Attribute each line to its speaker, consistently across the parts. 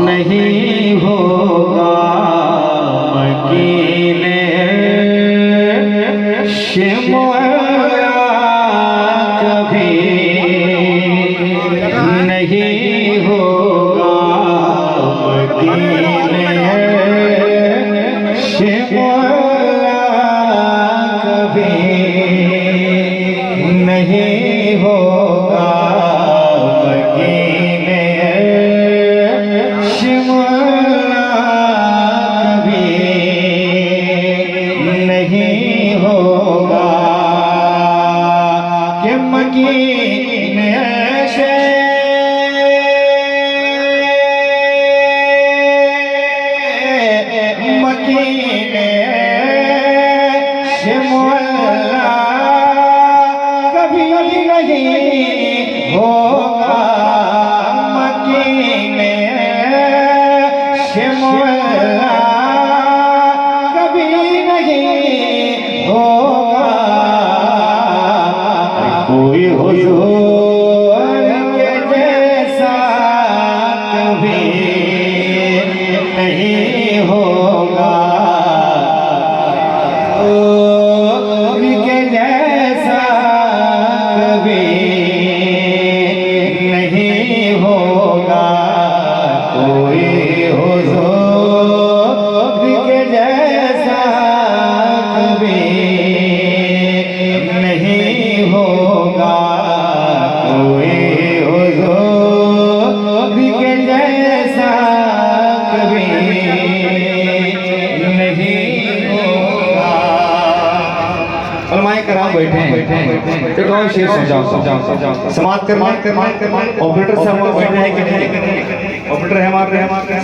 Speaker 1: नहीं होगा मकीने शिमला कभी नहीं होगा मकीने शिमला कभी नहीं होगा मकीने शिमला कभी नहीं होगा कि मकीने से मकीने शिमला कभी नहीं होगा मकीने शिमला कभी नहीं होगा कोई हुजूर के जैसा कभी नहीं होगा के जैसा कभी नहीं होगा कोई हुजूर के जैसा कभी नहीं होगा कोई हुजूर के जैसा कभी नहीं होगा। उलमाए कराम बैठे हैं, एक और शेर समझाओ समाप्त कर ऑपरेटर साहब बैठे हैं कि नहीं? ऑपरेटर है हमारे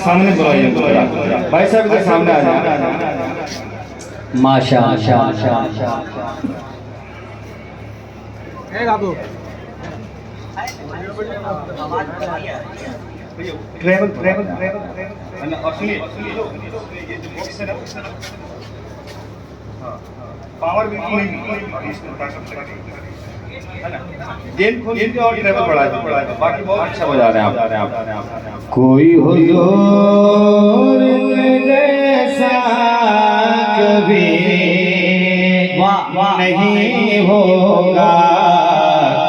Speaker 1: सामने बुलाइए, भाई साहब के सामने आ जाए। माशाअल्लाह ट्रेवल पावर बिल्कुल नहीं जेल खोल के और ट्रेवल बढ़ा बाकी बहुत अच्छा बजा रहे हैं आप। कोई हुजूर के जैसा कभी नहीं होगा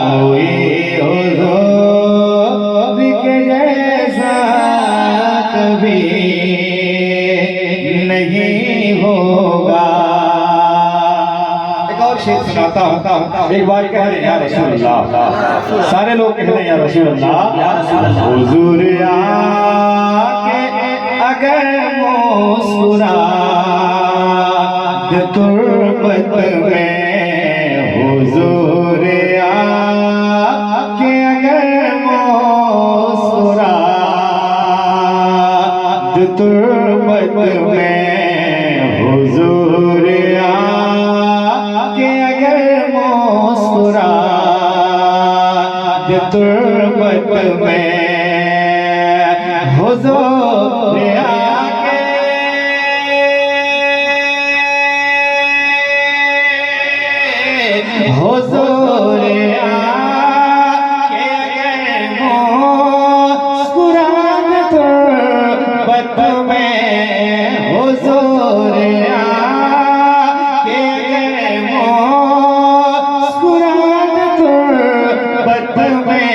Speaker 1: कोई हुजूर के जैसा कभी नहीं होगा। शेर सुनाता हूँ, एक बार कह रहे हैं या रसूल अल्लाह, सारे लोग कह रहे हैं या रसूल अल्लाह। हुजूर आके अगर मुस्कुरा तुर्बत में, हुजूर आके अगर मुस्कुरा तुर्बत में, हुजूर तुर्बत में हुजूर आके हुजूर आके मुस्कुरान तुर्बत में, हुजूर आके मुस्कुरान तुर्बत में,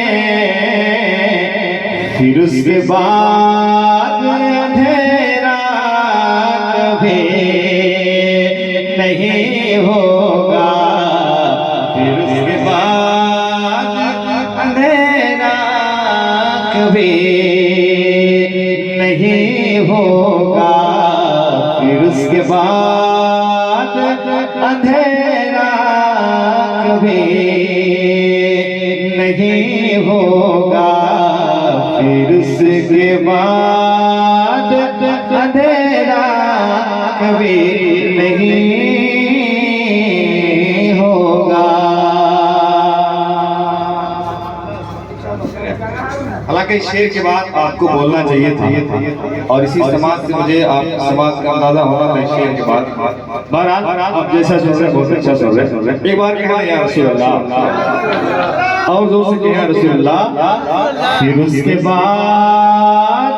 Speaker 1: फिर उसके बाद अंधेरा कभी नहीं होगा, फिर उसके बाद अंधेरा कभी नहीं होगा, फिर उसके बाद अंधेरा कभी नहीं होगा, फिर उसके बाद अंधेरा कभी नहीं होगा। हालांकि शेर के बाद आपको बोलना चाहिए था और इसी समाज से मुझे आप समाज का अंदाजा होना था शेर के बाद। बहरहाल आप जैसा सोच रहे बहुत अच्छा सोच रहे। एक बार कहा या रसूल अल्लाह और जोर से कहा रसूल अल्लाह। फिर उसके बाद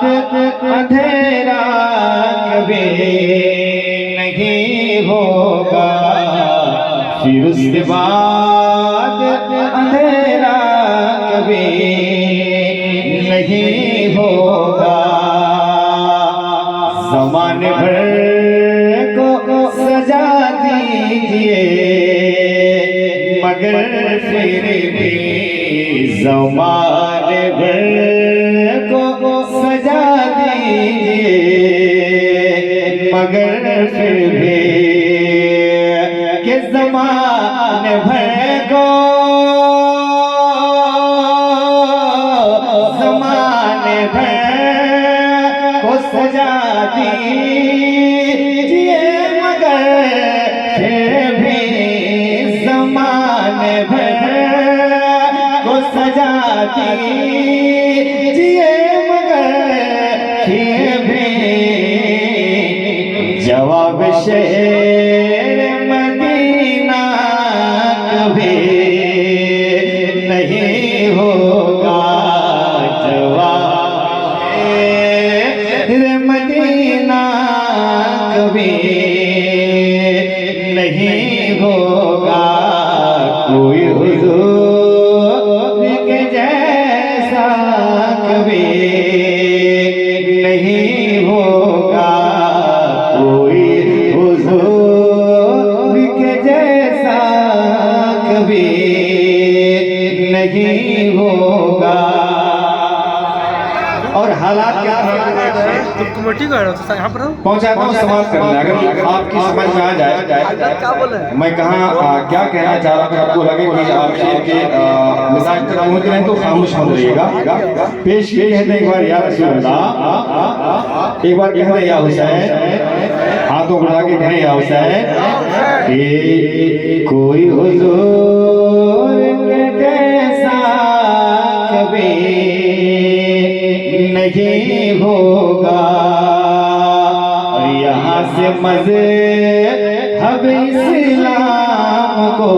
Speaker 1: फिर उसके बाद अंधेरा कभी नहीं होगा। ज़माने भर को सजा दीजिए मगर फिर भी ज़माने भर को सजा दीजिए मगर फिर भी के ज़माने भर को ज़माने भर को सजा दीजिए मगर फिर भी ज़माने भर को सजा दीजिए मगर फिर भी जवाब शेर मदीना कभी नहीं होगा। जवाब शेर मदीना कभी नहीं होगा। कोई हुजूर के जैसा कभी नहीं होगा। कोई हुजूर के जैसा कभी नहीं होगा। और हालात क्या
Speaker 2: तुम कमेटी का तो यहाँ पर
Speaker 1: पहुंचाता हूँ समाप्त करना। अगर आपकी समझ में आ जाए
Speaker 2: क्या बोले
Speaker 1: मैं कहाँ क्या कहना चाह रहा हूँ, आपको लगे कि आप शेर के मिजाज तक पहुँच रहे हैं तो खामोश मत रहिएगा। पेश किए कहते हैं एक बार या रसूल अल्लाह, एक बार कहते हैं या हुसैन, हाथों उठा के कहें या हुसैन। कोई हुजूर के जैसा कभी नहीं होगा। यहाँ से मज़हब इस्लाम को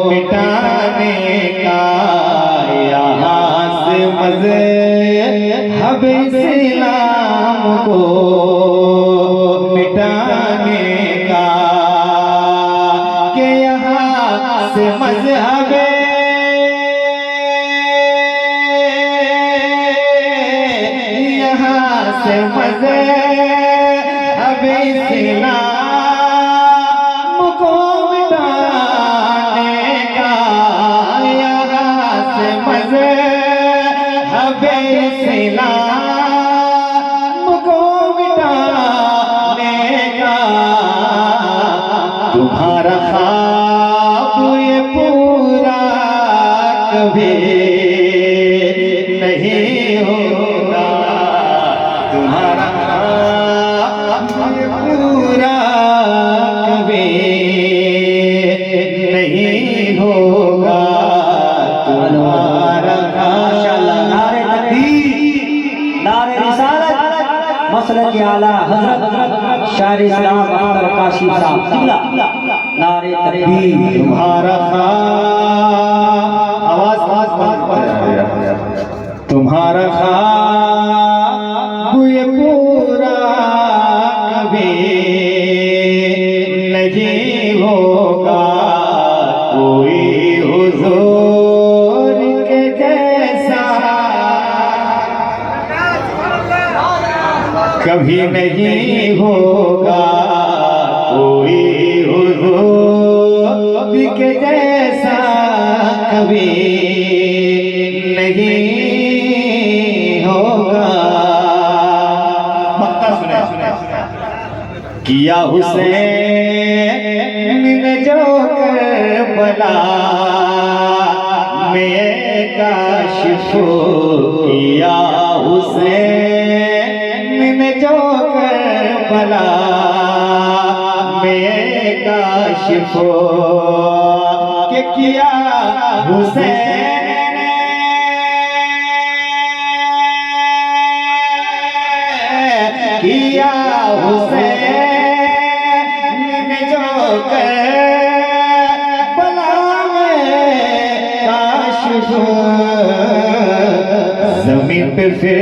Speaker 1: मिटाने का, यहाँ से मज़हब इस्लाम को मिटाने का, कि यहाँ से मज़हब से मज़हब इस्लाम को मिटाने का, यहाँ से मज़हब इस्लाम को मिटाने का। तुम्हारा ख्वाब ये पूरा कभी नहीं होगा। तुम्हारा पूरा कभी नहीं होगा। तुम्हारा
Speaker 3: नारे तकबीर, नारे रिसालत, मसलक आला हज़रत शायर इस्लाम अख्तर काशी साहब किबला। नारे तकबीर।
Speaker 1: तुम्हारा आवाज तुम्हारा ख्वाब ये पूरा कभी नहीं होगा। कोई हुजूर के जैसा कभी नहीं होगा। कोई हुजूर के जैसा कभी नहीं होगा। किया हुसैन ने जो करबला में काशिफ, किया हुसैन ने जो करबला में काशिफ, के किया हुसैन किया हुसैन ने जो करबला में काशिफ, जमीन पे फिर